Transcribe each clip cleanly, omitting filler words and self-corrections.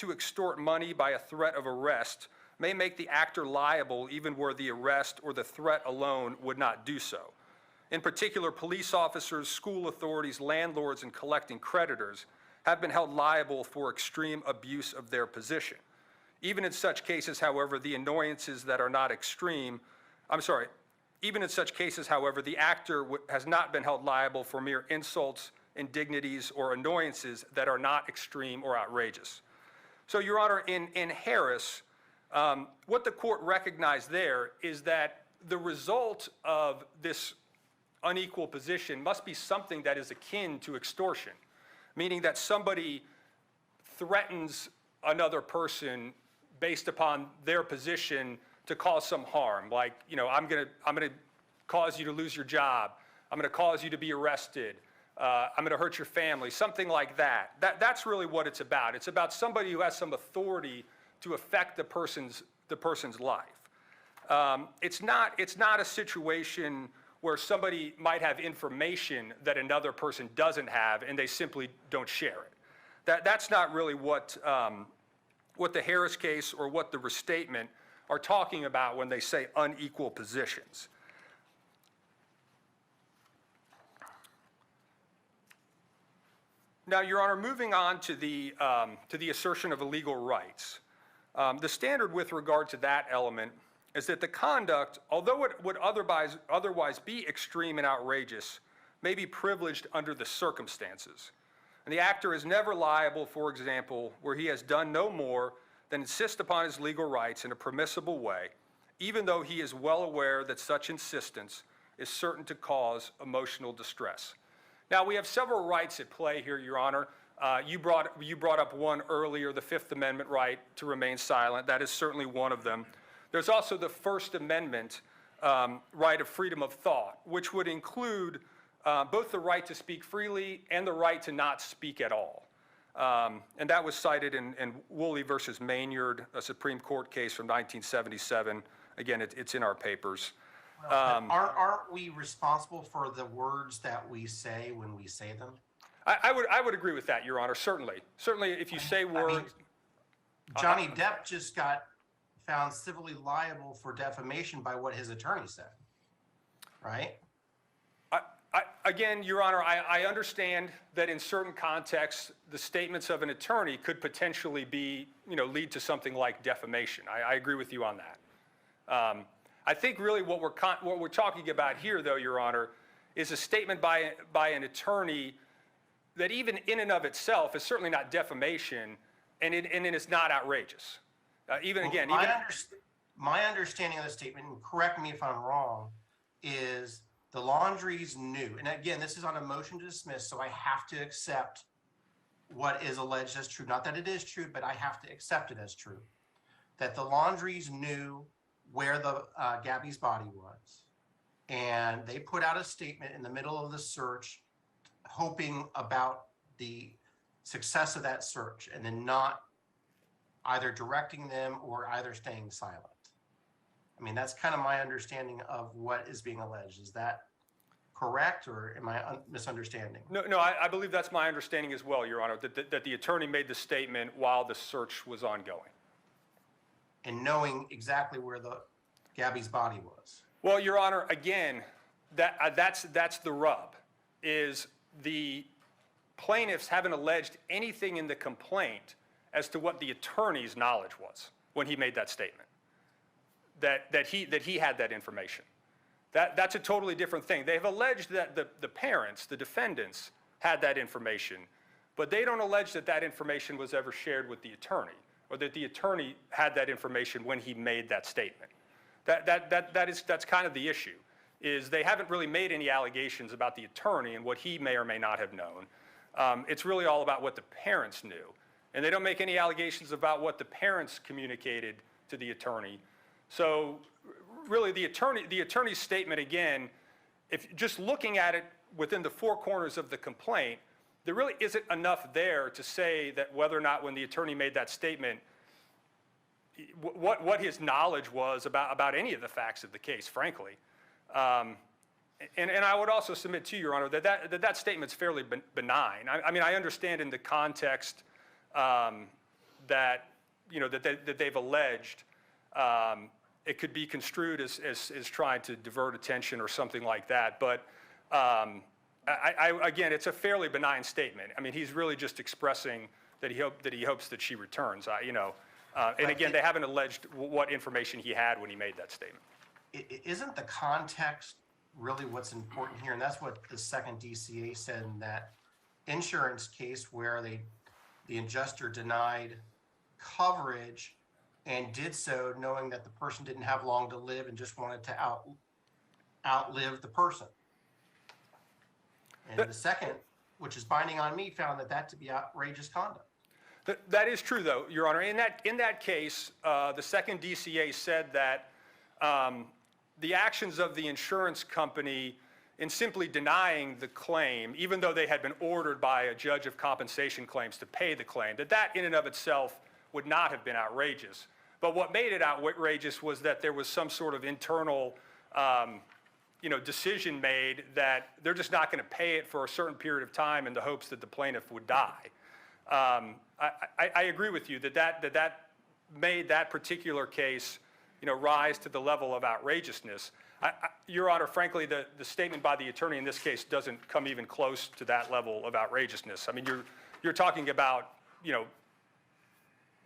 to extort money by a threat of arrest may make the actor liable even where the arrest or the threat alone would not do so. In particular, police officers, school authorities, landlords, and collecting creditors have been held liable for extreme abuse of their position. Even in such cases, however, the annoyances that are not extreme, even in such cases, however, the actor has not been held liable for mere insults, indignities, or annoyances that are not extreme or outrageous. So, Your Honor, in Harris, what the court recognized there is that the result of this unequal position must be something that is akin to extortion, meaning that somebody threatens another person based upon their position to cause some harm, like, you know, I'm gonna cause you to lose your job, I'm gonna cause you to be arrested, I'm gonna hurt your family, something like that. That's really what it's about. It's about somebody who has some authority to affect the person's life. It's not a situation where somebody might have information that another person doesn't have and they simply don't share it. That's not really what the Harris case or what the restatement are talking about when they say unequal positions. Now, Your Honor, moving on to the assertion of illegal rights. The standard with regard to that element is that the conduct, although it would otherwise be extreme and outrageous, may be privileged under the circumstances. And the actor is never liable, for example, where he has done no more than insist upon his legal rights in a permissible way, even though he is well aware that such insistence is certain to cause emotional distress. Now, we have several rights at play here, Your Honor. You brought up one earlier, the Fifth Amendment right to remain silent. That is certainly one of them. There's also the First Amendment right of freedom of thought, which would include both the right to speak freely and the right to not speak at all. And that was cited in Woolley versus Maynard, a Supreme Court case from 1977. Again, it's in our papers. Well, aren't we responsible for the words that we say when we say them? I would agree with that, Your Honor, certainly. Certainly, if you say words. I mean, Johnny Depp just got found civilly liable for defamation by what his attorney said, right? Again, Your Honor, I understand that in certain contexts, the statements of an attorney could potentially be, lead to something like defamation. I agree with you on that. I think really what we're talking about here, though, Your Honor, is a statement by an attorney that even in and of itself is certainly not defamation, and it is not outrageous. My understanding of the statement, and correct me if I'm wrong, is the Laundries knew, and again, this is on a motion to dismiss, so I have to accept what is alleged as true. Not that it is true, but I have to accept it as true. That the Laundries knew where the Gabby's body was, and they put out a statement in the middle of the search, hoping about the success of that search, and then not either directing them or either staying silent. I mean, that's kind of my understanding of what is being alleged. Is that correct, or am I misunderstanding? No, I believe that's my understanding as well, Your Honor, that the attorney made the statement while the search was ongoing. And knowing exactly where the Gabby's body was. Well, Your Honor, again, that's the rub, is the plaintiffs haven't alleged anything in the complaint as to what the attorney's knowledge was when he made that statement. That he had that information. That's a totally different thing. They've alleged that the parents, the defendants, had that information, but they don't allege that that information was ever shared with the attorney, or that the attorney had that information when he made that statement. That's kind of the issue, is they haven't really made any allegations about the attorney and what he may or may not have known. It's really all about what the parents knew. And they don't make any allegations about what the parents communicated to the attorney. So really the attorney's statement, again, if just looking at it within the four corners of the complaint, there really isn't enough there to say that whether or not when the attorney made that statement, what his knowledge was about any of the facts of the case, frankly. And I would also submit to you, Your Honor, that statement's fairly benign. I mean, I understand in the context that, that they've alleged, it could be construed as trying to divert attention or something like that. But again, it's a fairly benign statement. I mean, he's really just expressing that he hopes that she returns. And again, they haven't alleged what information he had when he made that statement. Isn't the context really what's important here? And that's what the second DCA said in that insurance case where the adjuster denied coverage and did so knowing that the person didn't have long to live and just wanted to outlive the person. And the second, which is binding on me, found that to be outrageous conduct. That is true, though, Your Honor. In that case, the second DCA said that the actions of the insurance company in simply denying the claim, even though they had been ordered by a judge of compensation claims to pay the claim, that in and of itself would not have been outrageous. But what made it outrageous was that there was some sort of internal decision made that they're just not going to pay it for a certain period of time in the hopes that the plaintiff would die. I agree with you that made that particular case, rise to the level of outrageousness. Your Honor, frankly, the statement by the attorney in this case doesn't come even close to that level of outrageousness. I mean, you're talking about,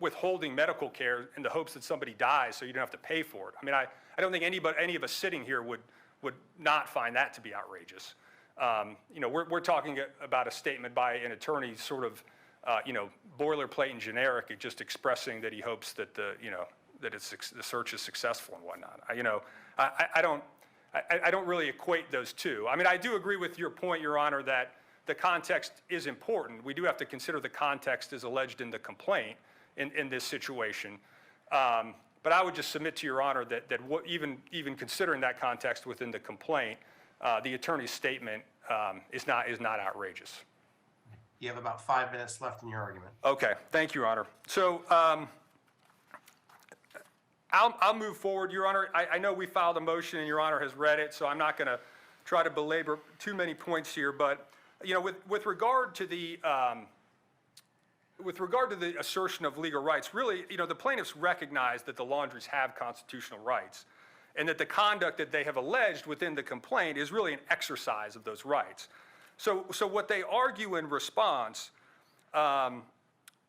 withholding medical care in the hopes that somebody dies so you don't have to pay for it. I mean, I don't think any of us sitting here would not find that to be outrageous. We're talking about a statement by an attorney sort of, boilerplate and generic, just expressing that he hopes that the search is successful and whatnot. I don't really equate those two. I mean, I do agree with your point, Your Honor, that the context is important. We do have to consider the context as alleged in the complaint in this situation. But I would just submit to Your Honor that even considering that context within the complaint, the attorney's statement is not outrageous. You have about 5 minutes left in your argument. Okay, thank you, Your Honor. So I'll move forward, Your Honor. I know we filed a motion and Your Honor has read it, so I'm not going to try to belabor too many points here. But with regard to the assertion of legal rights, really, the plaintiffs recognize that the Laundries have constitutional rights, and that the conduct that they have alleged within the complaint is really an exercise of those rights. So what they argue in response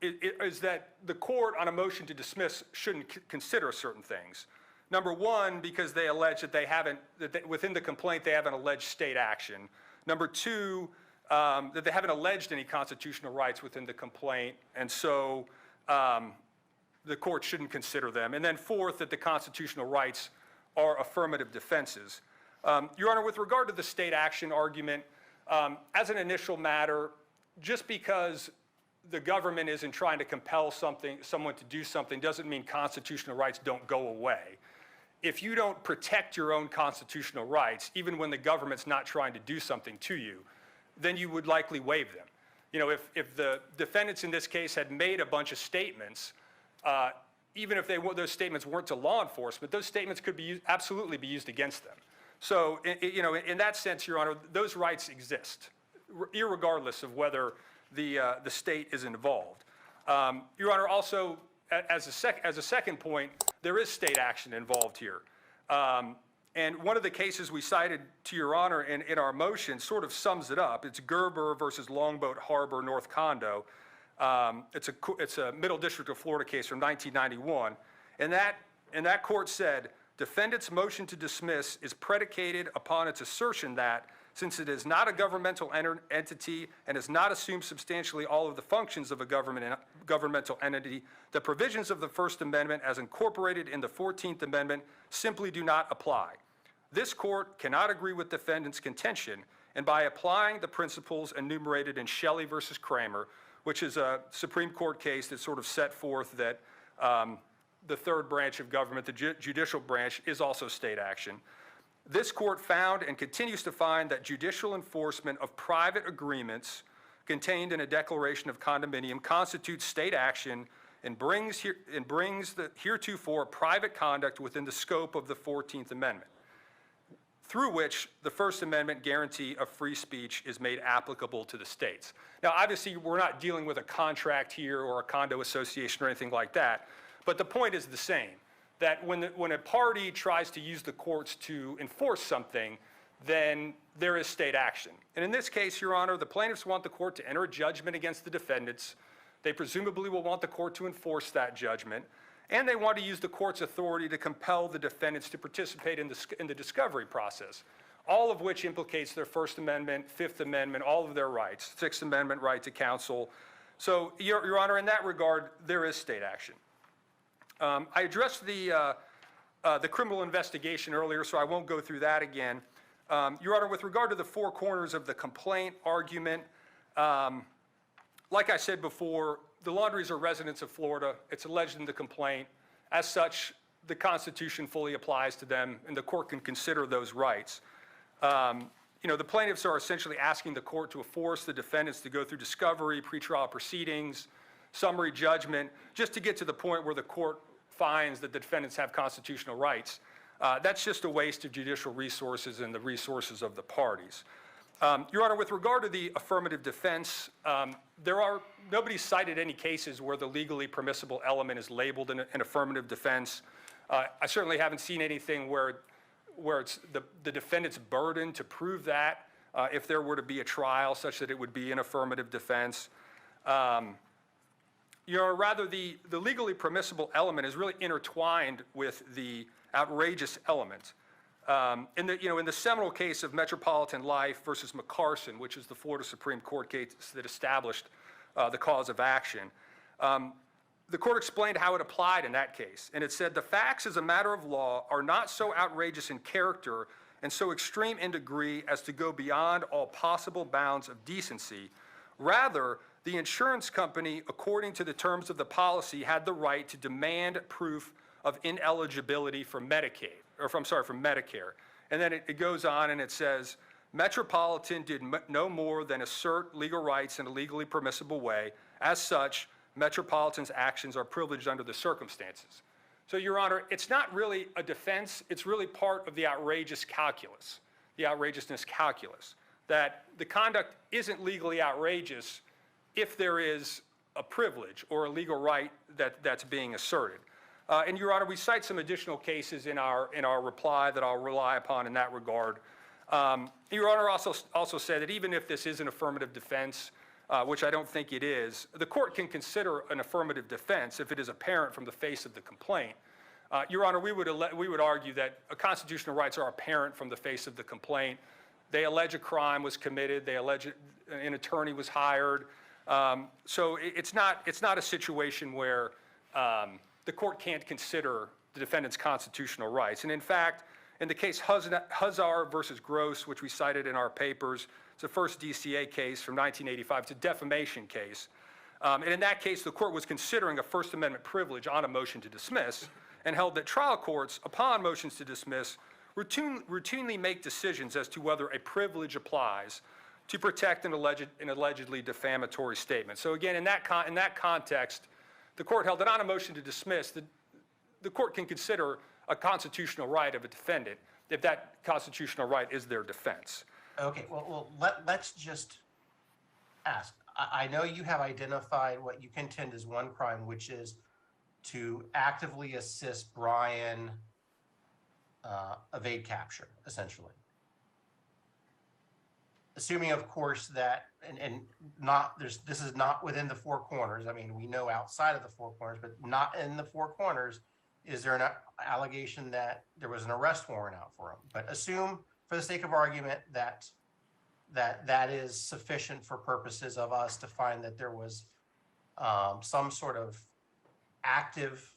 is that the court on a motion to dismiss shouldn't consider certain things. Number one, because they allege that within the complaint they haven't alleged state action. Number two, that they haven't alleged any constitutional rights within the complaint, and so the court shouldn't consider them. And then fourth, that the constitutional rights are affirmative defenses. Your Honor, with regard to the state action argument, as an initial matter, just because the government isn't trying to compel someone to do something doesn't mean constitutional rights don't go away. If you don't protect your own constitutional rights, even when the government's not trying to do something to you, then you would likely waive them. If the defendants in this case had made a bunch of statements, even if those statements weren't to law enforcement, those statements could absolutely be used against them. So, in that sense, Your Honor, those rights exist, irregardless of whether the state is involved. Your Honor, also, as a second point, there is state action involved here. And one of the cases we cited to Your Honor in our motion sort of sums it up. It's Gerber versus Longboat Harbor, North Condo. It's a Middle District of Florida case from 1991. And that court said, defendant's motion to dismiss is predicated upon its assertion that, since it is not a governmental entity and has not assumed substantially all of the functions of a governmental entity, the provisions of the First Amendment as incorporated in the 14th Amendment simply do not apply. This court cannot agree with defendant's contention, and by applying the principles enumerated in Shelley versus Kramer, which is a Supreme Court case that sort of set forth that the third branch of government, the judicial branch, is also state action. This court found and continues to find that judicial enforcement of private agreements contained in a declaration of condominium constitutes state action and brings the heretofore private conduct within the scope of the 14th Amendment. through which the First Amendment guarantee of free speech is made applicable to the states. Now, obviously, we're not dealing with a contract here or a condo association or anything like that, but the point is the same, that when a party tries to use the courts to enforce something, then there is state action. And in this case, Your Honor, the plaintiffs want the court to enter a judgment against the defendants. They presumably will want the court to enforce that judgment, and they want to use the court's authority to compel the defendants to participate in the discovery process, all of which implicates their First Amendment, Fifth Amendment, all of their rights, Sixth Amendment right to counsel. So, Your Honor, in that regard, there is state action. I addressed the criminal investigation earlier, so I won't go through that again. Your Honor, with regard to the four corners of the complaint argument, like I said before, the Laundries are residents of Florida. It's alleged in the complaint. As such, the Constitution fully applies to them, and the court can consider those rights. The plaintiffs are essentially asking the court to force the defendants to go through discovery, pretrial proceedings, summary judgment, just to get to the point where the court finds that the defendants have constitutional rights. That's just a waste of judicial resources and the resources of the parties. Your Honor, with regard to the affirmative defense, nobody cited any cases where the legally permissible element is labeled an affirmative defense. I certainly haven't seen anything where it's the defendant's burden to prove that if there were to be a trial such that it would be an affirmative defense. Rather, the legally permissible element is really intertwined with the outrageous element. In the seminal case of Metropolitan Life versus McCarson, which is the Florida Supreme Court case that established the cause of action, the court explained how it applied in that case. And it said, the facts as a matter of law are not so outrageous in character and so extreme in degree as to go beyond all possible bounds of decency. Rather, the insurance company, according to the terms of the policy, had the right to demand proof of ineligibility for Medicaid, from Medicare. And then it goes on and it says, Metropolitan did no more than assert legal rights in a legally permissible way. As such, Metropolitan's actions are privileged under the circumstances. So, Your Honor, it's not really a defense, it's really part of the outrageous calculus, the outrageousness calculus, that the conduct isn't legally outrageous if there is a privilege or a legal right that's being asserted. And Your Honor, we cite some additional cases in our reply that I'll rely upon in that regard. Your Honor also said that even if this is an affirmative defense, which I don't think it is, the court can consider an affirmative defense if it is apparent from the face of the complaint. Your Honor, we would argue that constitutional rights are apparent from the face of the complaint. They allege a crime was committed. They allege an attorney was hired. So it's not a situation where the court can't consider the defendant's constitutional rights. And in fact, in the case Huzzar versus Gross, which we cited in our papers, it's the first DCA case from 1985. It's a defamation case. And in that case, the court was considering a First Amendment privilege on a motion to dismiss and held that trial courts, upon motions to dismiss, routinely make decisions as to whether a privilege applies to protect an allegedly defamatory statement. So again, in that context, the court held that on a motion to dismiss, the court can consider a constitutional right of a defendant if that constitutional right is their defense. Okay, well let's just ask. I know you have identified what you contend is one crime, which is to actively assist Brian evade capture, essentially. Assuming, of course, that this is not within the four corners. I mean, we know outside of the four corners, but not in the four corners. Is there an allegation that there was an arrest warrant out for him? But assume, for the sake of argument, that is sufficient for purposes of us to find that there was some sort of active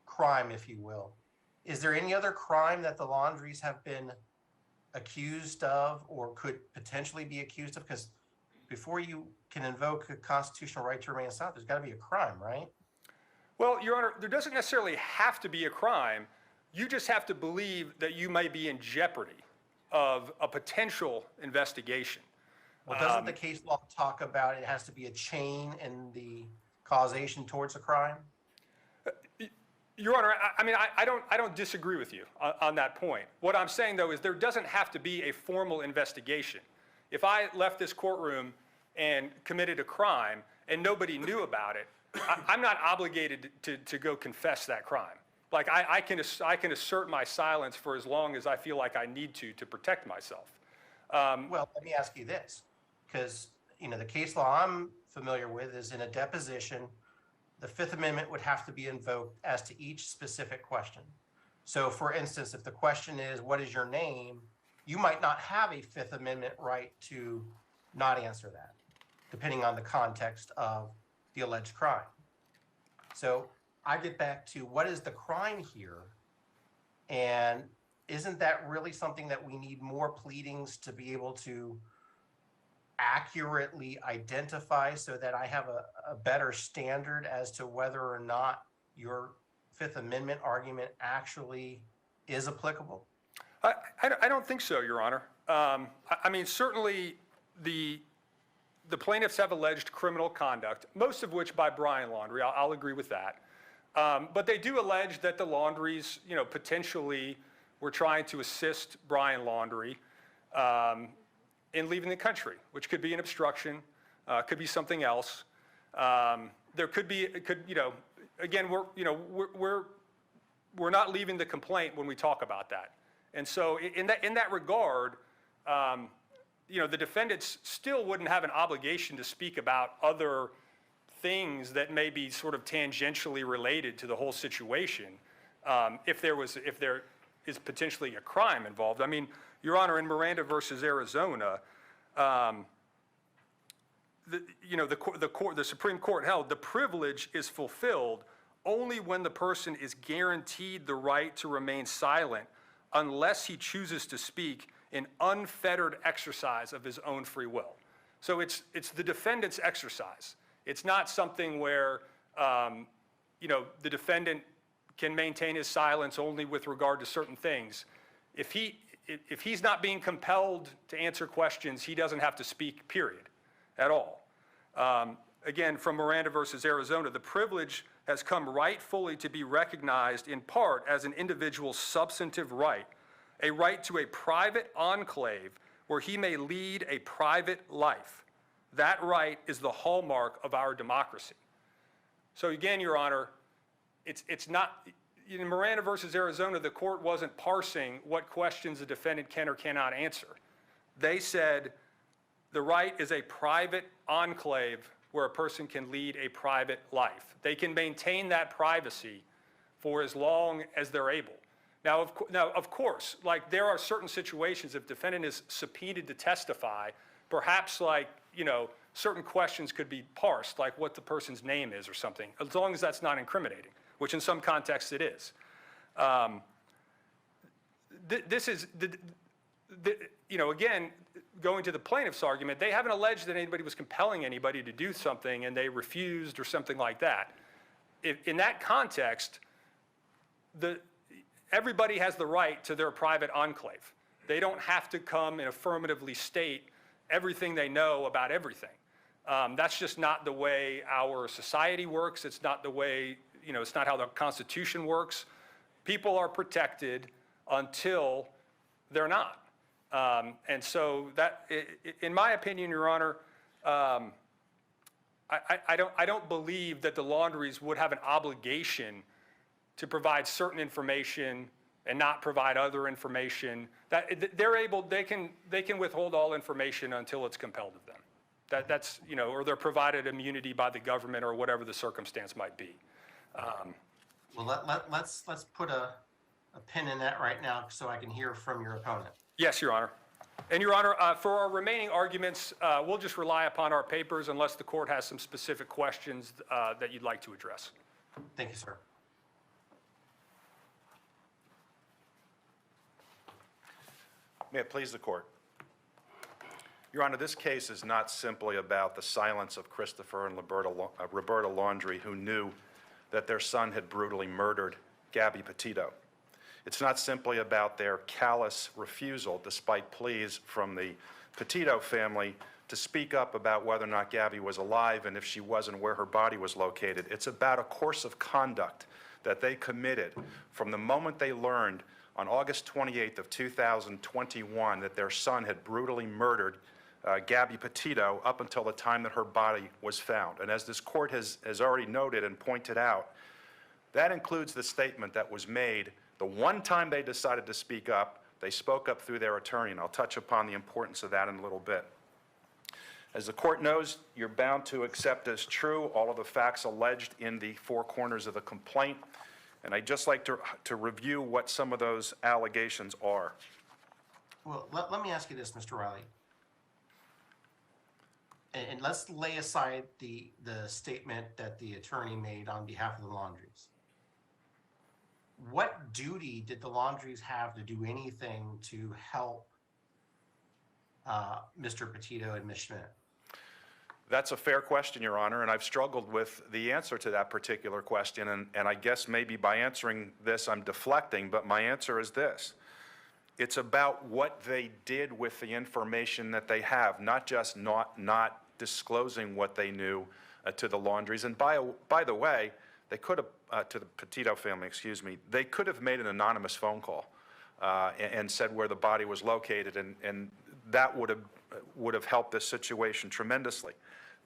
crime, if you will. Is there any other crime that the Laundries have been accused of or could potentially be accused of? Because before you can invoke a constitutional right to remain silent, there's got to be a crime, right? Well, Your Honor, there doesn't necessarily have to be a crime. You just have to believe that you may be in jeopardy of a potential investigation. Well, doesn't the case law talk about it has to be a chain in the causation towards a crime? Your Honor, I don't disagree with you on that point. What I'm saying, though, is there doesn't have to be a formal investigation. If I left this courtroom and committed a crime and nobody knew about it, I'm not obligated to go confess that crime. Like, I can assert my silence for as long as I feel like I need to protect myself. Well, let me ask you this, because, the case law I'm familiar with is in a deposition, the Fifth Amendment would have to be invoked as to each specific question. So, for instance, if the question is, what is your name? You might not have a Fifth Amendment right to not answer that, depending on the context of the alleged crime. So I get back to what is the crime here? And isn't that really something that we need more pleadings to be able to accurately identify so that I have a better standard as to whether or not your Fifth Amendment argument actually is applicable? I don't think so, Your Honor. Certainly the plaintiffs have alleged criminal conduct, most of which by Brian Laundrie. I'll agree with that. But they do allege that the Laundries, potentially were trying to assist Brian Laundrie in leaving the country, which could be an obstruction, could be something else. There could be, again, we're not leaving the complaint when we talk about that. And so in that regard, the defendants still wouldn't have an obligation to speak about other things that may be sort of tangentially related to the whole situation, if there is potentially a crime involved. Your Honor, in Miranda versus Arizona, the Supreme Court held the privilege is fulfilled only when the person is guaranteed the right to remain silent unless he chooses to speak in unfettered exercise of his own free will. So it's the defendant's exercise. It's not something where, the defendant can maintain his silence only with regard to certain things. If he's not being compelled to answer questions, he doesn't have to speak, period, at all. Again, from Miranda versus Arizona, the privilege has come rightfully to be recognized in part as an individual's substantive right, a right to a private enclave where he may lead a private life. That right is the hallmark of our democracy. So again, Your Honor, it's not, in Miranda versus Arizona, the court wasn't parsing what questions the defendant can or cannot answer. They said the right is a private enclave where a person can lead a private life. They can maintain that privacy for as long as they're able. Now, of course, like there are certain situations if defendant is subpoenaed to testify, perhaps certain questions could be parsed, like what the person's name is or something, as long as that's not incriminating, which in some contexts it is. This is, again, going to the plaintiff's argument, they haven't alleged that anybody was compelling anybody to do something and they refused or something like that. In that context, everybody has the right to their private enclave. They don't have to come and affirmatively state everything they know about everything. That's just not the way our society works. It's not the way, it's not how the Constitution works. People are protected until they're not. And so that, in my opinion, Your Honor, I don't believe that the Laundries would have an obligation to provide certain information and not provide other information. That they're able, they can withhold all information until it's compelled of them. That's or they're provided immunity by the government or whatever the circumstance might be. Well, let's put a pin in that right now so I can hear from your opponent. Yes, Your Honor. And Your Honor, for our remaining arguments, we'll just rely upon our papers unless the court has some specific questions that you'd like to address. Thank you, sir. May it please the court. Your Honor, this case is not simply about the silence of Christopher and Roberta Laundrie, who knew that their son had brutally murdered Gabbi Petito. It's not simply about their callous refusal, despite pleas from the Petito family, to speak up about whether or not Gabby was alive and if she wasn't, where her body was located. It's about a course of conduct that they committed from the moment they learned on August 28th of 2021 that their son had brutally murdered Gabby Petito up until the time that her body was found. And as this court has already noted and pointed out, that includes the statement that was made the one time they decided to speak up. They spoke up through their attorney, and I'll touch upon the importance of that in a little bit. As the court knows, you're bound to accept as true all of the facts alleged in the four corners of the complaint, and I'd just like to review what some of those allegations are. Well, let me ask you this, Mr. Riley. And let's lay aside the statement that the attorney made on behalf of the Laundries. What duty did the Laundries have to do anything to help Mr. Petito and Ms. Schmidt? That's a fair question, Your Honor, and I've struggled with the answer to that particular question, and I guess maybe by answering this I'm deflecting, but my answer is this. It's about what they did with the information that they have, not just not disclosing what they knew to the Laundries. And by the way, they could have, to the Petito family, excuse me, they could have made an anonymous phone call and said where the body was located, and that would have helped this situation tremendously.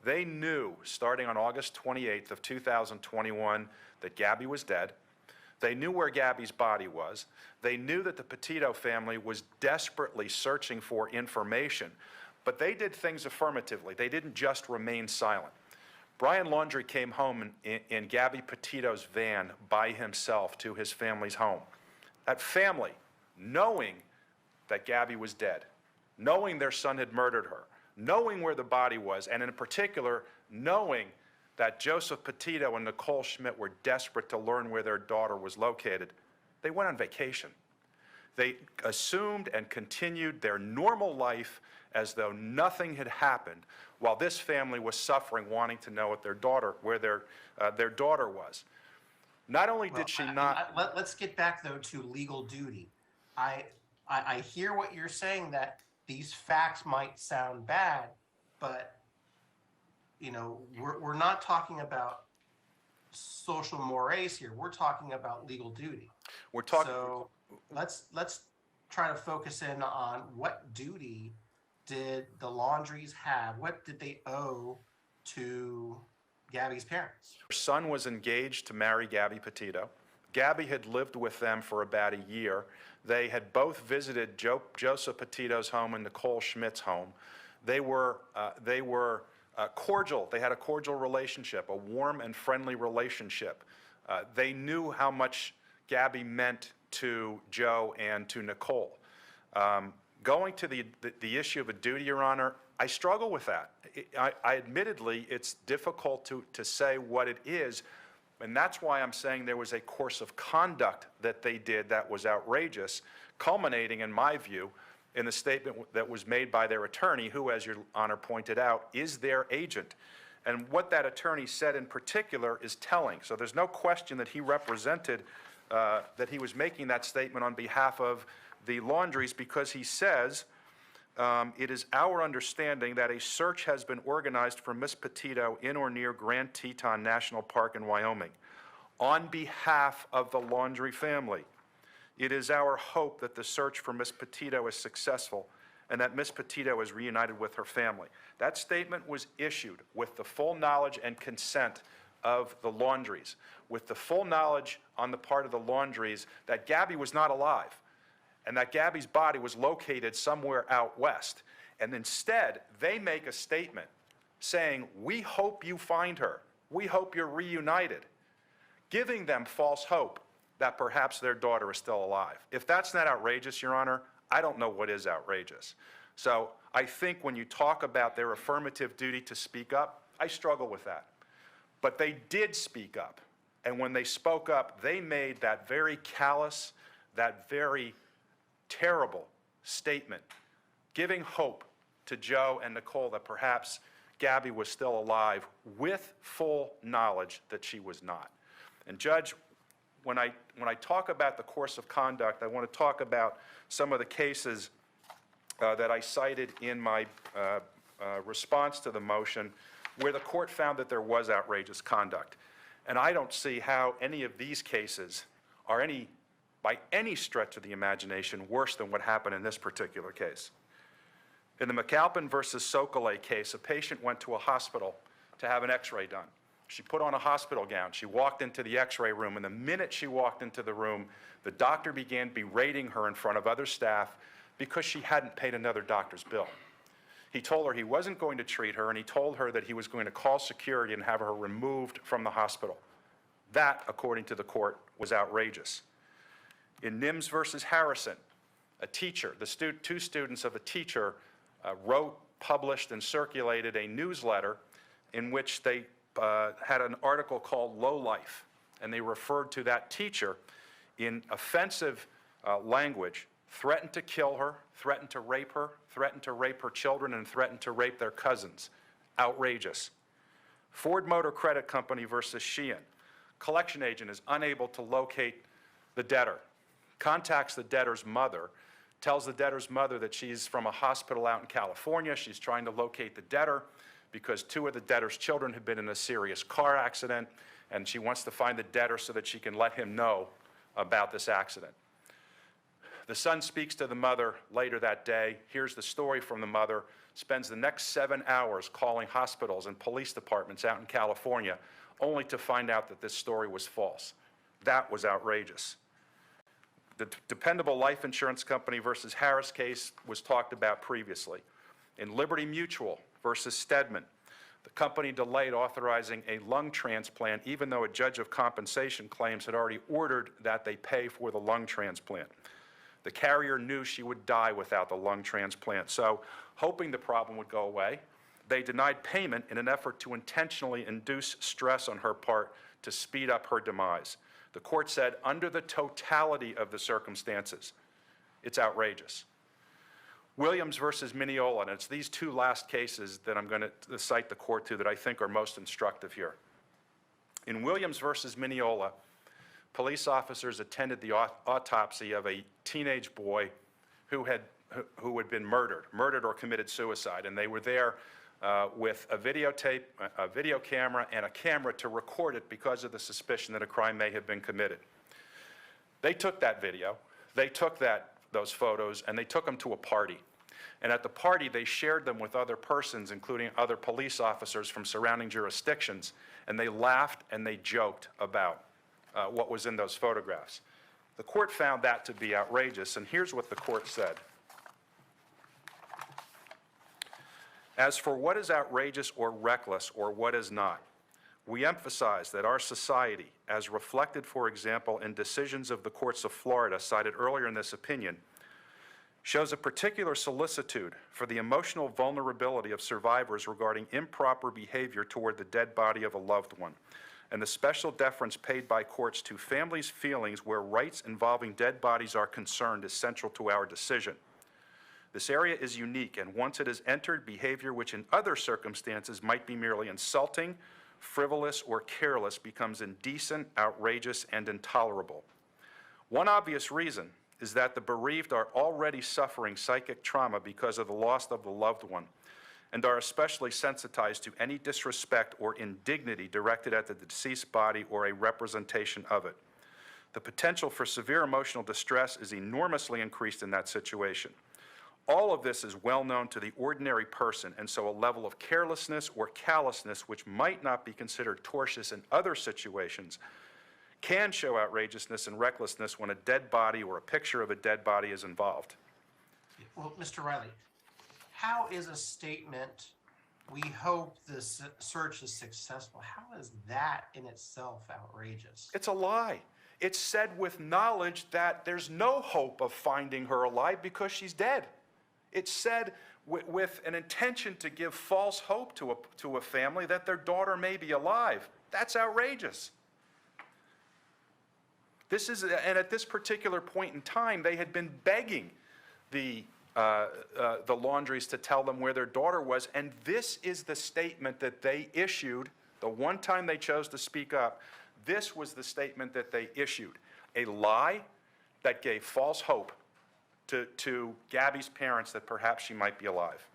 They knew, starting on August 28th of 2021, that Gabby was dead. They knew where Gabby's body was. They knew that the Petito family was desperately searching for information, but they did things affirmatively. They didn't just remain silent. Brian Laundrie came home in Gabbi Petito's van by himself to his family's home. That family, knowing that Gabby was dead, knowing their son had murdered her, knowing where the body was, and in particular, knowing that Joseph Petito and Nicole Schmidt were desperate to learn where their daughter was located, they went on vacation. They assumed and continued their normal life as though nothing had happened, while this family was suffering, wanting to know what where their daughter was. Not only did she not... Let's get back, though, to legal duty. I hear what you're saying, that these facts might sound bad, but, you know, we're not talking about social mores here. We're talking about legal duty. We're talking... So let's try to focus in on what duty did the Laundries have? What did they owe to Gabby's parents? Her son was engaged to marry Gabbi Petito. Gabby had lived with them for about a year. They had both visited Joseph Petito's home and Nicole Schmidt's home. They were cordial. They had a cordial relationship, a warm and friendly relationship. They knew how much Gabby meant to Joe and to Nicole. Going to the issue of a duty, Your Honor, I struggle with that. Admittedly, it's difficult to say what it is, and that's why I'm saying there was a course of conduct that they did that was outrageous, culminating, in my view, in the statement that was made by their attorney, who, as Your Honor pointed out, is their agent. And what that attorney said in particular is telling. So there's no question that he represented, that he was making that statement on behalf of the Laundries, because he says, it is our understanding that a search has been organized for Miss Petito in or near Grand-Teton National Park in Wyoming on behalf of the Laundrie family. It is our hope that the search for Miss Petito is successful and that Miss Petito is reunited with her family. That statement was issued with the full knowledge and consent of the Laundries, with the full knowledge on the part of the Laundries that Gabby was not alive, and that Gabby's body was located somewhere out west. And instead, they make a statement saying, we hope you find her. We hope you're reunited, giving them false hope that perhaps their daughter is still alive. If that's not outrageous, Your Honor, I don't know what is outrageous. So I think when you talk about their affirmative duty to speak up, I struggle with that. But they did speak up. And when they spoke up, they made that very callous, that very terrible statement, giving hope to Joe and Nicole that perhaps Gabby was still alive, with full knowledge that she was not. And Judge, when I talk about the course of conduct, I want to talk about some of the cases that I cited in my response to the motion where the court found that there was outrageous conduct. And I don't see how any of these cases are by any stretch of the imagination, worse than what happened in this particular case. In the McAlpin versus Sokole case, a patient went to a hospital to have an x-ray done. She put on a hospital gown. She walked into the x-ray room, and the minute she walked into the room, the doctor began berating her in front of other staff because she hadn't paid another doctor's bill. He told her he wasn't going to treat her, and he told her that he was going to call security and have her removed from the hospital. That, according to the court, was outrageous. In Nims versus Harrison, a teacher, two students of a teacher wrote, published, and circulated a newsletter in which they had an article called Low Life, and they referred to that teacher in offensive language, threatened to kill her, threatened to rape her children, and threatened to rape their cousins. Outrageous. Ford Motor Credit Company versus Sheehan. Collection agent is unable to locate the debtor, contacts the debtor's mother, tells the debtor's mother that she's from a hospital out in California. She's trying to locate the debtor because 2 of the debtor's children had been in a serious car accident, and she wants to find the debtor so that she can let him know about this accident. The son speaks to the mother later that day, hears the story from the mother, spends the next 7 hours calling hospitals and police departments out in California, only to find out that this story was false. That was outrageous. The Dependable Life Insurance Company versus Harris case was talked about previously. In Liberty Mutual versus Stedman, the company delayed authorizing a lung transplant even though a judge of compensation claims had already ordered that they pay for the lung transplant. The carrier knew she would die without the lung transplant, so hoping the problem would go away, they denied payment in an effort to intentionally induce stress on her part to speed up her demise. The court said, under the totality of the circumstances, it's outrageous. Williams versus Mineola, and it's these 2 last cases that I'm going to cite the court to that I think are most instructive here. In Williams versus Mineola, police officers attended the autopsy of a teenage boy who had been murdered or committed suicide, and they were there with a videotape, a video camera, and a camera to record it because of the suspicion that a crime may have been committed. They took that video, they took those photos, and they took them to a party. And at the party, they shared them with other persons, including other police officers from surrounding jurisdictions, and they laughed and they joked about what was in those photographs. The court found that to be outrageous, and here's what the court said. As for what is outrageous or reckless or what is not, we emphasize that our society, as reflected, for example, in decisions of the courts of Florida cited earlier in this opinion, shows a particular solicitude for the emotional vulnerability of survivors regarding improper behavior toward the dead body of a loved one, and the special deference paid by courts to families' feelings where rights involving dead bodies are concerned is central to our decision. This area is unique, and once it has entered behavior which in other circumstances might be merely insulting, frivolous, or careless becomes indecent, outrageous, and intolerable. One obvious reason is that the bereaved are already suffering psychic trauma because of the loss of the loved one, and are especially sensitized to any disrespect or indignity directed at the deceased body or a representation of it. The potential for severe emotional distress is enormously increased in that situation. All of this is well known to the ordinary person, and so a level of carelessness or callousness, which might not be considered tortious in other situations, can show outrageousness and recklessness when a dead body or a picture of a dead body is involved. Well, Mr. Riley, how is a statement, "We hope this search is successful," how is that in itself outrageous? It's a lie. It's said with knowledge that there's no hope of finding her alive because she's dead. It's said with an intention to give false hope to a family that their daughter may be alive. That's outrageous. And at this particular point in time, they had been begging the Laundries to tell them where their daughter was, and this is the statement that they issued. The one time they chose to speak up, this was the statement that they issued. A lie that gave false hope to Gabby's parents that perhaps she might be alive.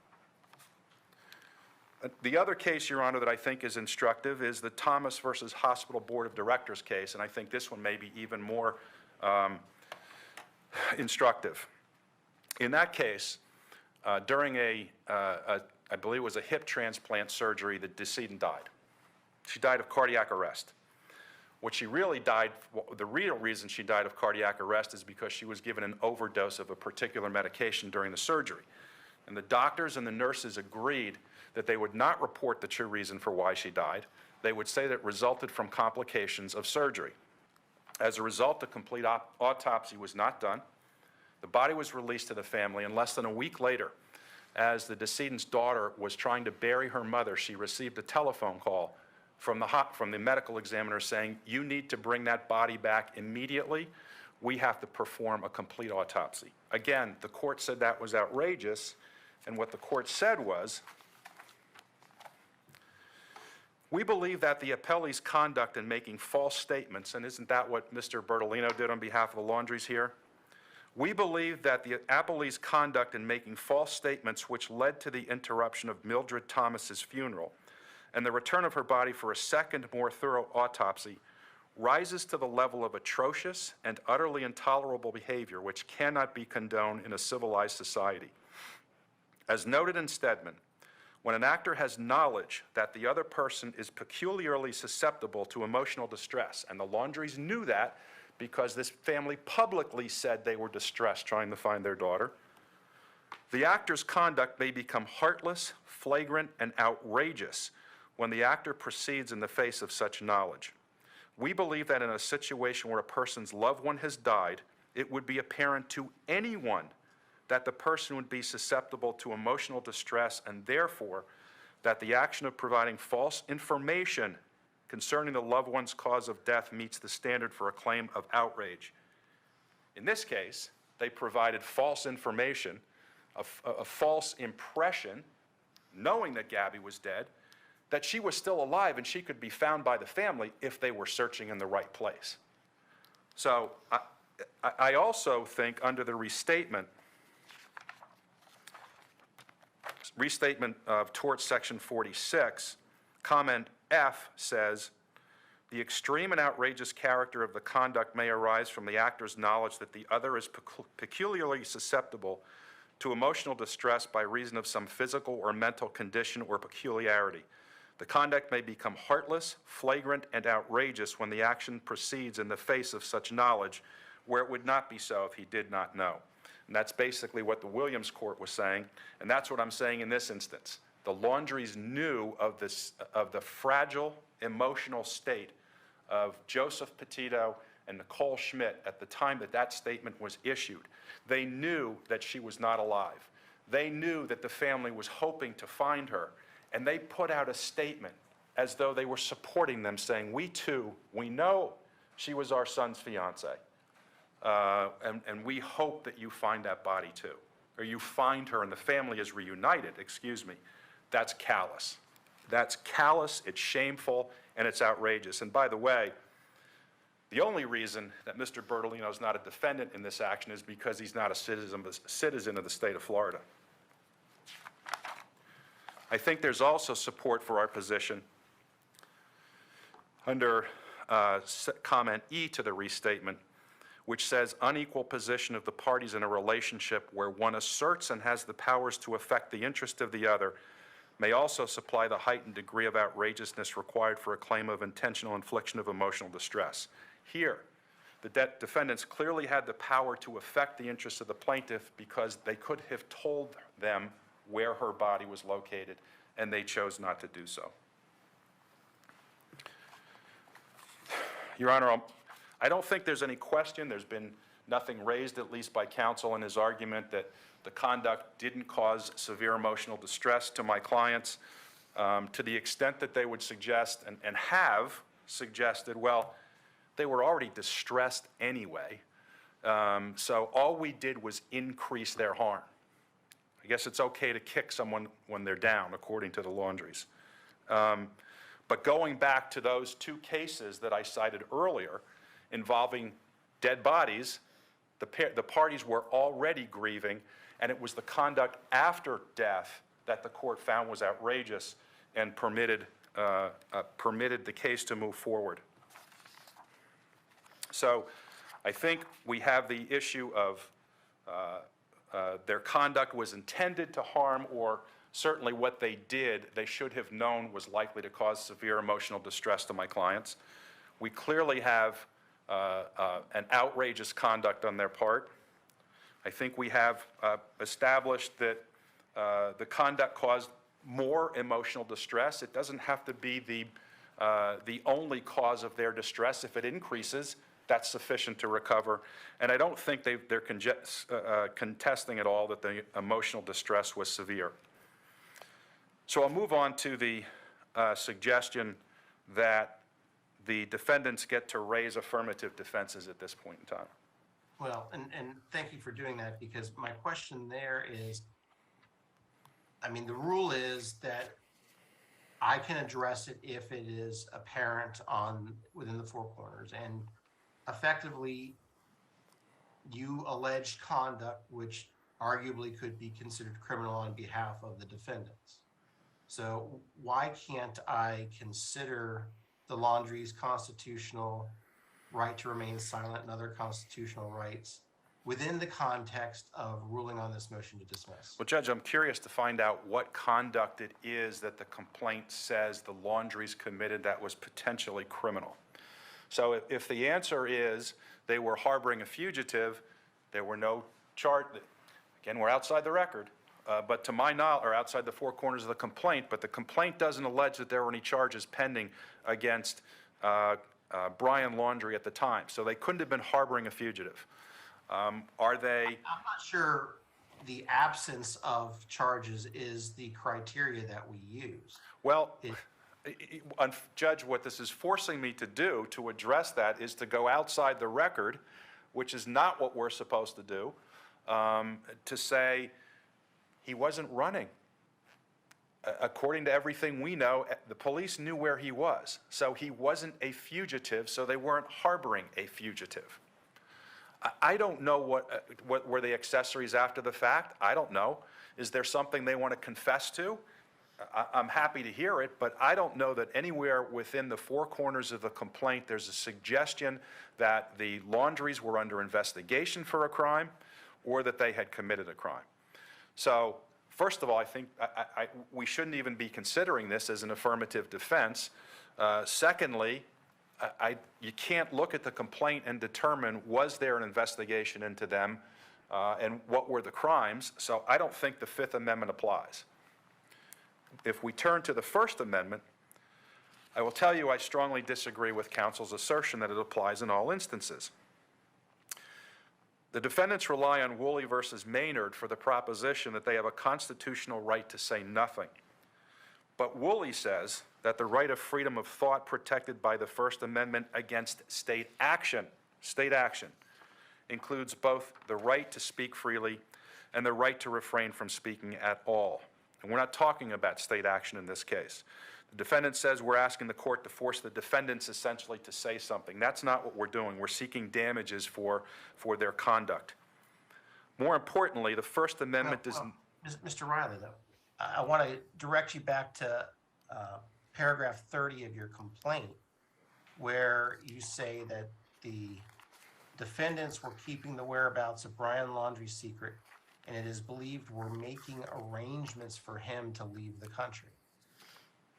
The other case, Your Honor, that I think is instructive is the Thomas versus Hospital Board of Directors case, and I think this one may be even more instructive. In that case, during I believe it was a hip transplant surgery, the decedent died. She died of cardiac arrest. What she really died, the real reason she died of cardiac arrest is because she was given an overdose of a particular medication during the surgery. And the doctors and the nurses agreed that they would not report the true reason for why she died. They would say that it resulted from complications of surgery. As a result, the complete autopsy was not done. The body was released to the family, and less than a week later, as the decedent's daughter was trying to bury her mother, she received a telephone call from the medical examiner saying, "You need to bring that body back immediately. We have to perform a complete autopsy." Again, the court said that was outrageous, and what the court said was, "We believe that the appellee's conduct in making false statements," and isn't that what Mr. Bertolino did on behalf of the Laundries here? "We believe that the appellee's conduct in making false statements which led to the interruption of Mildred Thomas's funeral and the return of her body for a second, more thorough autopsy rises to the level of atrocious and utterly intolerable behavior which cannot be condoned in a civilized society. As noted in Stedman, when an actor has knowledge that the other person is peculiarly susceptible to emotional distress," and the Laundries knew that because this family publicly said they were distressed trying to find their daughter, "the actor's conduct may become heartless, flagrant, and outrageous when the actor proceeds in the face of such knowledge. We believe that in a situation where a person's loved one has died, it would be apparent to anyone that the person would be susceptible to emotional distress, and therefore that the action of providing false information concerning the loved one's cause of death meets the standard for a claim of outrage." In this case, they provided false information, a false impression, knowing that Gabby was dead, that she was still alive and she could be found by the family if they were searching in the right place. So I also think under the restatement of Tort Section 46, comment F says, "The extreme and outrageous character of the conduct may arise from the actor's knowledge that the other is peculiarly susceptible to emotional distress by reason of some physical or mental condition or peculiarity. The conduct may become heartless, flagrant, and outrageous when the action proceeds in the face of such knowledge, where it would not be so if he did not know." And that's basically what the Williams court was saying, and that's what I'm saying in this instance. The Laundries knew of the fragile emotional state of Joseph Petito and Nicole Schmidt at the time that that statement was issued. They knew that she was not alive. They knew that the family was hoping to find her, and they put out a statement as though they were supporting them, saying, "We too, we know she was our son's fiance, and we hope that you find that body too, or you find her and the family is reunited," excuse me. That's callous. That's callous, it's shameful, and it's outrageous. And by the way, the only reason that Mr. Bertolino is not a defendant in this action is because he's not a citizen of the state of Florida. I think there's also support for our position under comment E to the restatement, which says unequal position of the parties in a relationship where one asserts and has the powers to affect the interest of the other may also supply the heightened degree of outrageousness required for a claim of intentional infliction of emotional distress. Here, the defendants clearly had the power to affect the interests of the plaintiff because they could have told them where her body was located, and they chose not to do so. Your Honor, I don't think there's any question, there's been nothing raised, at least by counsel in his argument, that the conduct didn't cause severe emotional distress to my clients, to the extent that they would suggest and have suggested, well, they were already distressed anyway, so all we did was increase their harm. I guess it's okay to kick someone when they're down, according to the Laundries. But going back to those two cases that I cited earlier involving dead bodies, the parties were already grieving, and it was the conduct after death that the court found was outrageous. and permitted the case to move forward. So I think we have the issue of their conduct was intended to harm, or certainly what they did, they should have known was likely to cause severe emotional distress to my clients. We clearly have an outrageous conduct on their part. I think we have established that the conduct caused more emotional distress. It doesn't have to be the only cause of their distress. If it increases, that's sufficient to recover. And I don't think they're contesting at all that the emotional distress was severe. So I'll move on to the suggestion that the defendants get to raise affirmative defenses at this point in time. Well, and thank you for doing that, because my question there is, I mean, the rule is that I can address it if it is apparent within the four corners, and effectively you alleged conduct which arguably could be considered criminal on behalf of the defendants. So why can't I consider the Laundrie's constitutional right to remain silent and other constitutional rights within the context of ruling on this motion to dismiss? Well, Judge, I'm curious to find out what conduct it is that the complaint says the Laundries committed that was potentially criminal. So if the answer is they were harboring a fugitive, there were no charge. Again, we're outside the record, but to my knowledge, or outside the four corners of the complaint, but the complaint doesn't allege that there were any charges pending against Brian Laundrie at the time. So they couldn't have been harboring a fugitive. Are they? I'm not sure the absence of charges is the criteria that we use. Well, Judge, what this is forcing me to do to address that is to go outside the record, which is not what we're supposed to do, to say he wasn't running. According to everything we know, the police knew where he was. So he wasn't a fugitive, so they weren't harboring a fugitive. I don't know what were the accessories after the fact. I don't know. Is there something they want to confess to? I'm happy to hear it, but I don't know that anywhere within the four corners of the complaint there's a suggestion that the Laundries were under investigation for a crime or that they had committed a crime. So first of all, I think we shouldn't even be considering this as an affirmative defense. Secondly, you can't look at the complaint and determine was there an investigation into them and what were the crimes. So I don't think the Fifth Amendment applies. If we turn to the First Amendment, I will tell you I strongly disagree with counsel's assertion that it applies in all instances. The defendants rely on Woolley versus Maynard for the proposition that they have a constitutional right to say nothing. But Woolley says that the right of freedom of thought protected by the First Amendment against state action includes both the right to speak freely and the right to refrain from speaking at all. And we're not talking about state action in this case. The defendant says we're asking the court to force the defendants essentially to say something. That's not what we're doing. We're seeking damages for their conduct. More importantly, the First Amendment does... Mr. Riley, though, I want to direct you back to paragraph 30 of your complaint, where you say that the defendants were keeping the whereabouts of Brian Laundrie secret, and it is believed were making arrangements for him to leave the country.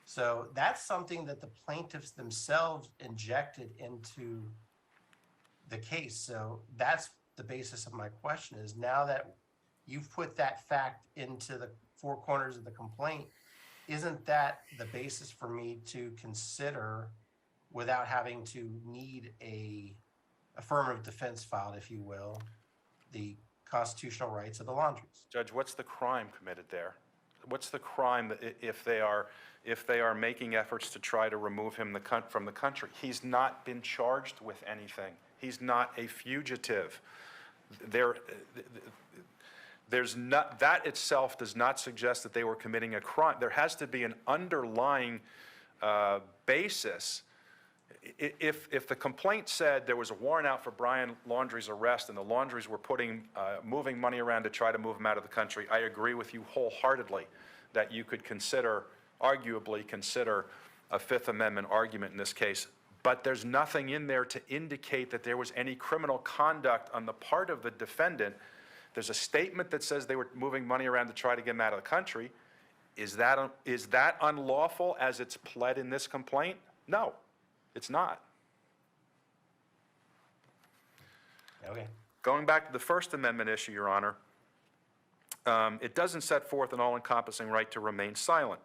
So that's something that the plaintiffs themselves injected into the case. So that's the basis of my question, is now that you've put that fact into the four corners of the complaint, isn't that the basis for me to consider, without having to need a affirmative defense filed, if you will, the constitutional rights of the Laundries? Judge, what's the crime committed there? What's the crime if they are making efforts to try to remove him from the country? He's not been charged with anything. He's not a fugitive. There's not, that itself does not suggest that they were committing a crime. There has to be an underlying basis. If the complaint said there was a warrant out for Brian Laundrie's arrest and the Laundries were moving money around to try to move him out of the country, I agree with you wholeheartedly that you could consider arguably consider a Fifth Amendment argument in this case, but there's nothing in there to indicate that there was any criminal conduct on the part of the defendant. There's a statement that says they were moving money around to try to get him out of the country. Is that unlawful as it's pled in this complaint? No, it's not. Okay. Going back to the First Amendment issue, Your Honor, it doesn't set forth an all-encompassing right to remain silent.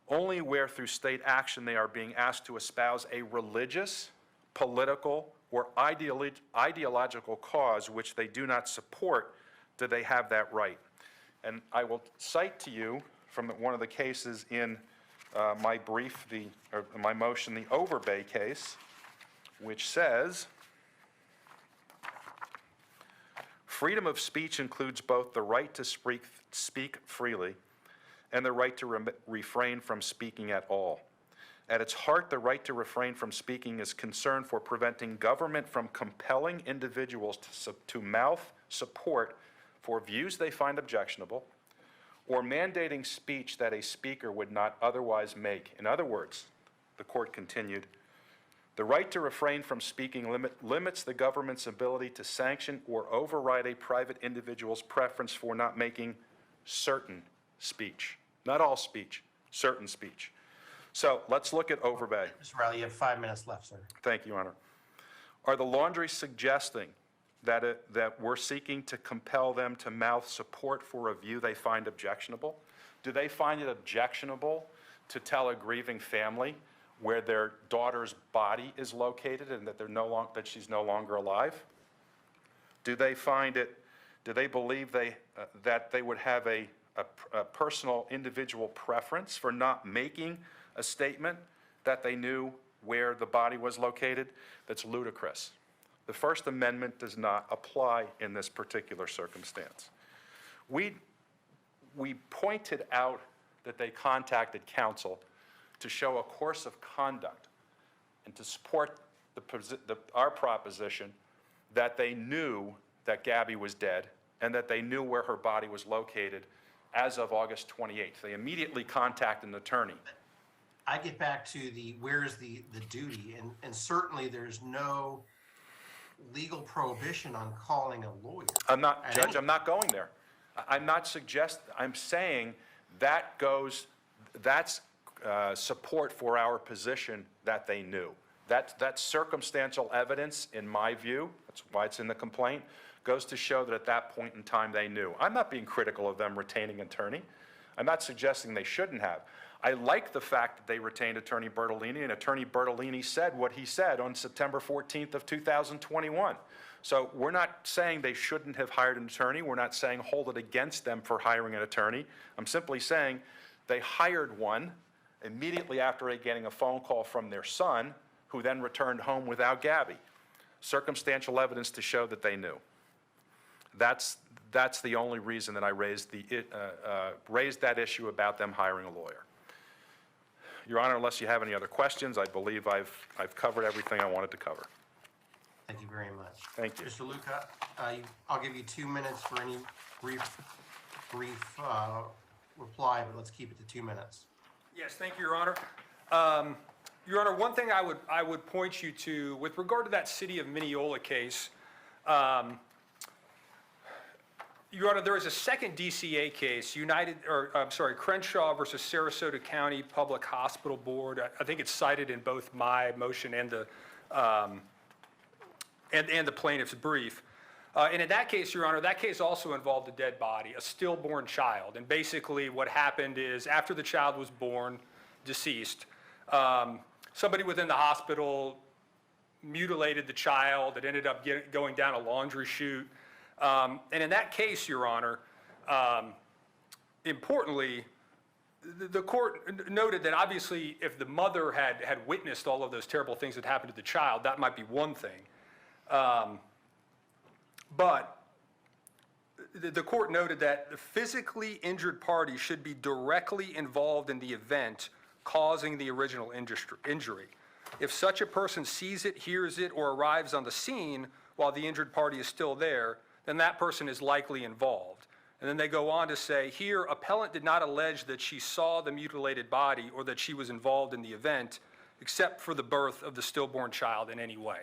Only where through state action they are being asked to espouse a religious, political, or ideological cause which they do not support do they have that right. And I will cite to you from one of the cases in my brief, my motion, the Overbay case, which says, freedom of speech includes both the right to speak freely and the right to refrain from speaking at all. At its heart, the right to refrain from speaking is concern for preventing government from compelling individuals to mouth support for views they find objectionable, or mandating speech that a speaker would not otherwise make. In other words, the court continued, the right to refrain from speaking limits the government's ability to sanction or override a private individual's preference for not making certain speech. Not all speech, certain speech. So let's look at Overbay. Mr. Riley, you have 5 minutes left, sir. Thank you, Your Honor. Are the Laundrie suggesting that we're seeking to compel them to mouth support for a view they find objectionable? Do they find it objectionable to tell a grieving family where their daughter's body is located and that that she's no longer alive? Do they believe that they would have a personal individual preference for not making a statement that they knew where the body was located? That's ludicrous. The First Amendment does not apply in this particular circumstance. We pointed out that they contacted counsel to show a course of conduct and to support our proposition that they knew that Gabby was dead and that they knew where her body was located as of August 28th. They immediately contacted an attorney. I get back to where's the duty, and certainly there's no legal prohibition on calling a lawyer. I'm not, Judge, I'm not going there. I'm saying that's support for our position that they knew. That's circumstantial evidence, in my view, that's why it's in the complaint, goes to show that at that point in time they knew. I'm not being critical of them retaining an attorney. I'm not suggesting they shouldn't have. I like the fact that they retained Attorney Bertolini, and Attorney Bertolini said what he said on September 14th of 2021. So we're not saying they shouldn't have hired an attorney. We're not saying hold it against them for hiring an attorney. I'm simply saying they hired one immediately after getting a phone call from their son, who then returned home without Gabby. Circumstantial evidence to show that they knew. That's the only reason that I raised that issue about them hiring a lawyer. Your Honor, unless you have any other questions, I believe I've covered everything I wanted to cover. Thank you very much. Thank you. Mr. Luca, I'll give you 2 minutes for any brief reply, but let's keep it to 2 minutes. Yes, thank you, Your Honor. Your Honor, one thing I would point you to with regard to that City of Mineola case, Your Honor, there is a second DCA case, Crenshaw versus Sarasota County Public Hospital Board. I think it's cited in both my motion and the plaintiff's brief. And in that case, Your Honor, that case also involved a dead body, a stillborn child. And basically what happened is after the child was born, deceased, somebody within the hospital mutilated the child. It ended up going down a laundry chute. And in that case, Your Honor, importantly, the court noted that obviously if the mother had witnessed all of those terrible things that happened to the child, that might be one thing. But the court noted that the physically injured party should be directly involved in the event causing the original injury. If such a person sees it, hears it, or arrives on the scene while the injured party is still there, then that person is likely involved. And then they go on to say, here, appellant did not allege that she saw the mutilated body or that she was involved in the event, except for the birth of the stillborn child in any way.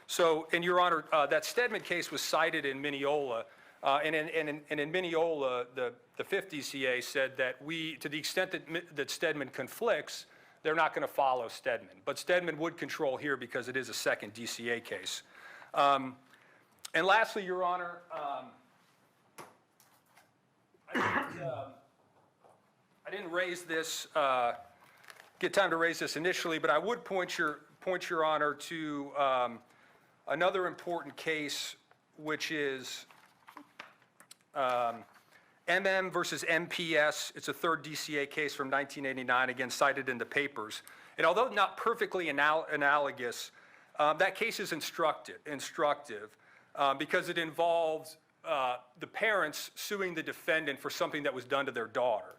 So, and Your Honor, that Stedman case was cited in Mineola, and in Mineola, the Fifth DCA said that to the extent that Stedman conflicts, they're not going to follow Stedman. But Stedman would control here because it is a second DCA case. And lastly, Your Honor, I didn't raise this, get time to raise this initially, but I would point your Honor to another important case, which is MM versus MPS. It's a third DCA case from 1989, again cited in the papers. And although not perfectly analogous, that case is instructive because it involves the parents suing the defendant for something that was done to their daughter.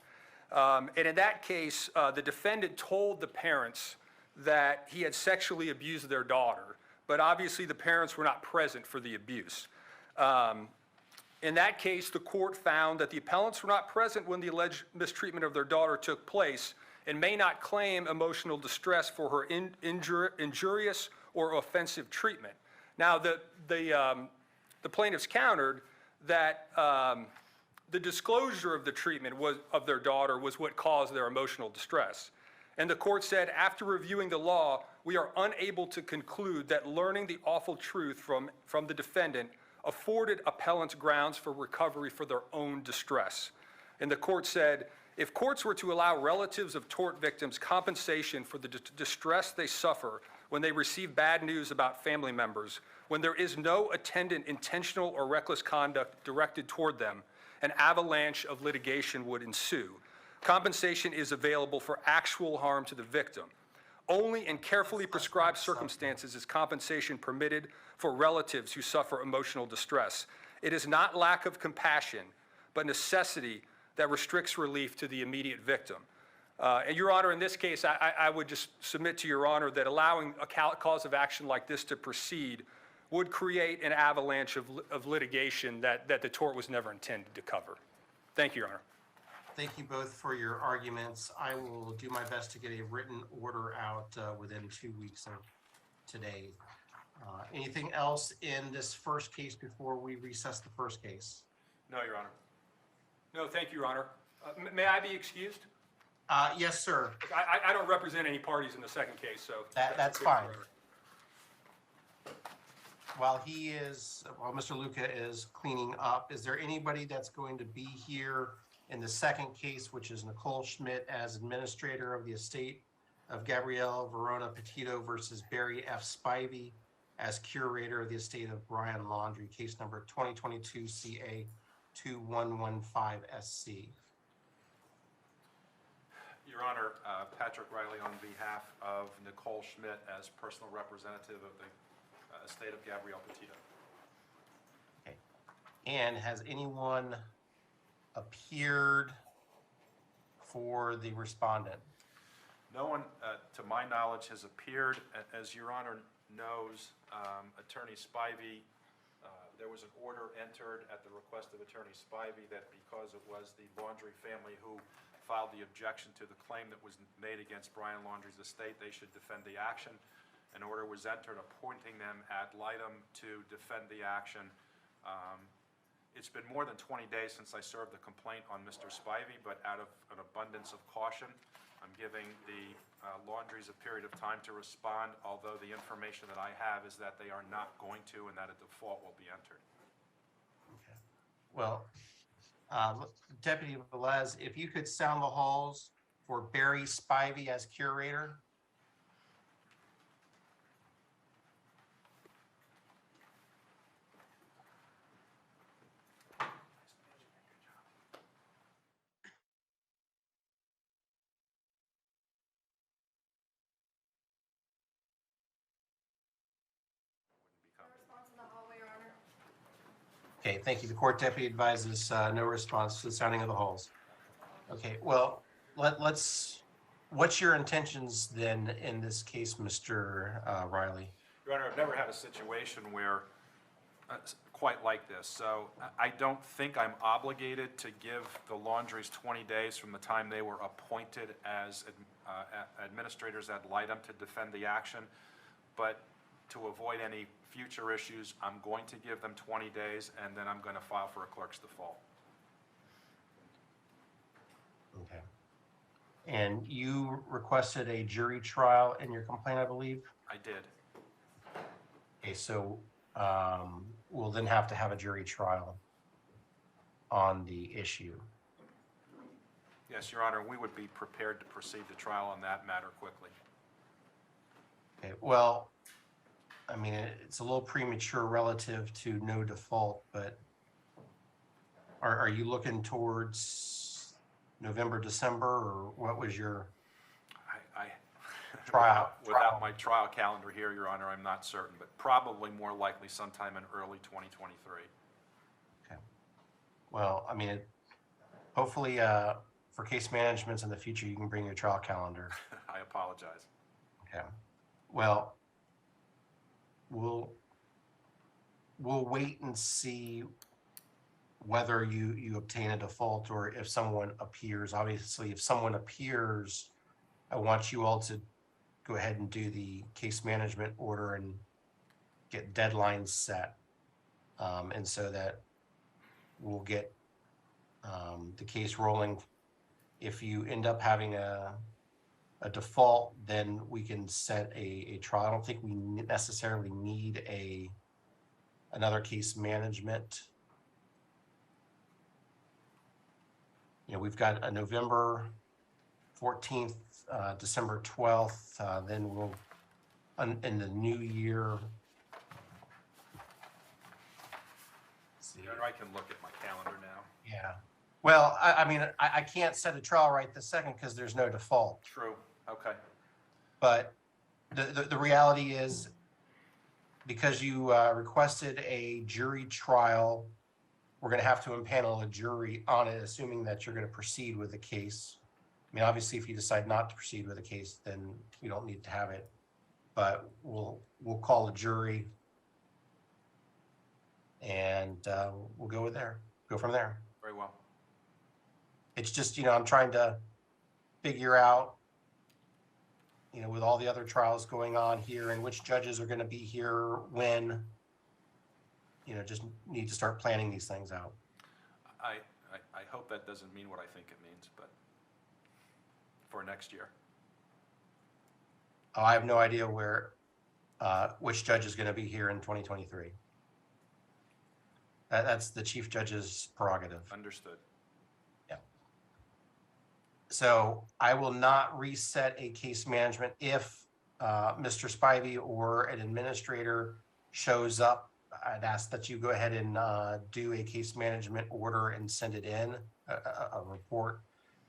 And in that case, the defendant told the parents that he had sexually abused their daughter, but obviously the parents were not present for the abuse. In that case, the court found that the appellants were not present when the alleged mistreatment of their daughter took place and may not claim emotional distress for her injurious or offensive treatment. Now, the plaintiffs countered that the disclosure of the treatment of their daughter was what caused their emotional distress. And the court said, after reviewing the law, we are unable to conclude that learning the awful truth from the defendant afforded appellants grounds for recovery for their own distress. And the court said, if courts were to allow relatives of tort victims compensation for the distress they suffer when they receive bad news about family members, when there is no attendant intentional or reckless conduct directed toward them, an avalanche of litigation would ensue. Compensation is available for actual harm to the victim. Only in carefully prescribed circumstances is compensation permitted for relatives who suffer emotional distress. It is not lack of compassion, but necessity that restricts relief to the immediate victim. And Your Honor, in this case, I would just submit to Your Honor that allowing a cause of action like this to proceed would create an avalanche of litigation that the tort was never intended to cover. Thank you, Your Honor. Thank you both for your arguments. I will do my best to get a written order out within 2 weeks of today. Anything else in this first case before we recess the first case? No, Your Honor. No, thank you, Your Honor. May I be excused? Yes, sir. I don't represent any parties in the second case, so. That's fine. While Mr. Luca is cleaning up, is there anybody that's going to be here in the second case, which is Nicole Schmidt as administrator of the estate of Gabrielle Verona Petito versus Barry F. Spivey as curator of the estate of Brian Laundrie, case number 2022 CA 2115SC? Your Honor, Patrick Riley on behalf of Nicole Schmidt as personal representative of the estate of Gabrielle Petito. Okay. And has anyone appeared for the respondent? No one, to my knowledge, has appeared. As Your Honor knows, Attorney Spivey, there was an order entered at the request of Attorney Spivey that because it was the Laundrie family who filed the objection to the claim that was made against Brian Laundrie's estate, they should defend the action. An order was entered appointing them ad litem to defend the action. It's been more than 20 days since I served the complaint on Mr. Spivey, but out of an abundance of caution, I'm giving the Laundries a period of time to respond, although the information that I have is that they are not going to and that a default will be entered. Okay. Well, Deputy Velez, if you could sound the halls for Barry Spivey as curator. Okay, thank you. The court deputy advises no response to the sounding of the halls. Okay, well, what's your intentions then in this case, Mr. Riley? Your Honor, I've never had a situation where quite like this. So I don't think I'm obligated to give the Laundries 20 days from the time they were appointed as administrators ad litem to defend the action. But to avoid any future issues, I'm going to give them 20 days, and then I'm going to file for a clerk's default. Okay. And you requested a jury trial in your complaint, I believe? I did. Okay, so we'll then have to have a jury trial on the issue. Yes, Your Honor, we would be prepared to proceed to trial on that matter quickly. Okay, well, I mean, it's a little premature relative to no default, but are you looking towards November, December, or what was your trial? Without my trial calendar here, Your Honor, I'm not certain, but probably more likely sometime in early 2023. Okay. Well, I mean, hopefully for case managements in the future, you can bring your trial calendar. I apologize. Okay. Well, we'll wait and see whether you obtain a default or if someone appears. Obviously, if someone appears, I want you all to go ahead and do the case management order and get deadlines set. And so that we'll get the case rolling. If you end up having a default, then we can set a trial. I don't think we necessarily need another case management. You know, we've got a November 14th, December 12th, then we'll, in the new year. See. Your Honor, I can look at my calendar now. Yeah. Well, I mean, I can't set a trial right this second because there's no default. True, okay. But the reality is, because you requested a jury trial, we're going to have to impanel a jury on it, assuming that you're going to proceed with the case. I mean, obviously, if you decide not to proceed with the case, then we don't need to have it. But we'll call a jury, and we'll go from there. Very well. It's just, you know, I'm trying to figure out, you know, with all the other trials going on here and which judges are going to be here when, you know, just need to start planning these things out. I hope that doesn't mean what I think it means, but for next year. Oh, I have no idea which judge is going to be here in 2023. That's the chief judge's prerogative. Understood. So I will not reset a case management if Mr. Spivey or an administrator shows up. I'd ask that you go ahead and do a case management order and send it in, a report.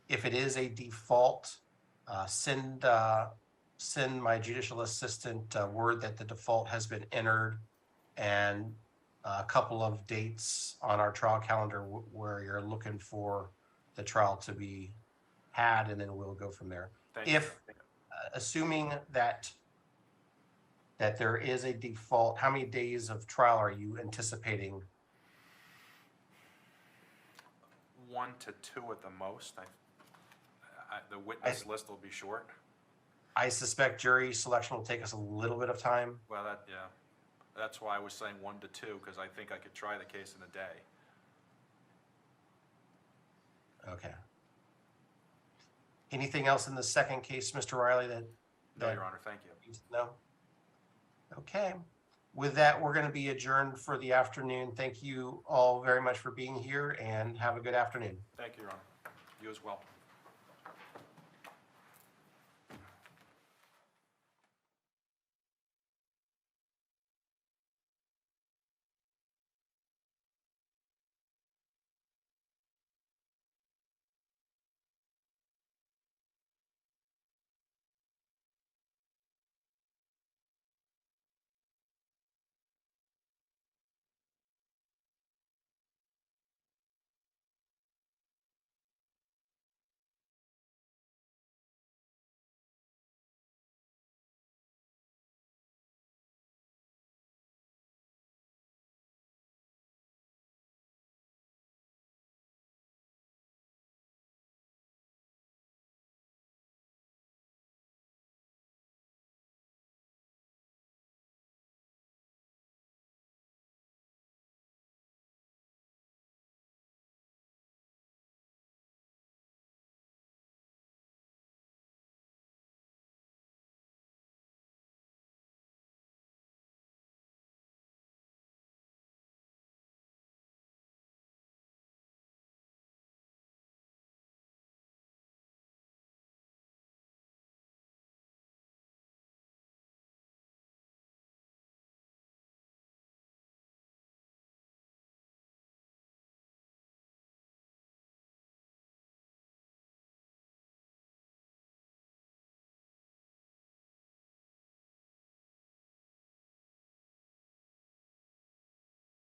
If it is a default, send my judicial assistant word that the default has been entered and a couple of dates on our trial calendar where you're looking for the trial to be had, and then we'll go from there. Thank you. If assuming that there is a default, how many days of trial are you anticipating? 1 to 2 at the most. The witness list will be short. I suspect jury selection will take us a little bit of time. Well, yeah, that's why I was saying 1 to 2, because I think I could try the case in a day. Okay. Anything else in the second case, Mr. Riley, that No, Your Honor, thank you. no? Okay. With that, we're going to be adjourned for the afternoon. Thank you all very much for being here, and have a good afternoon. Thank you, Your Honor. You as well.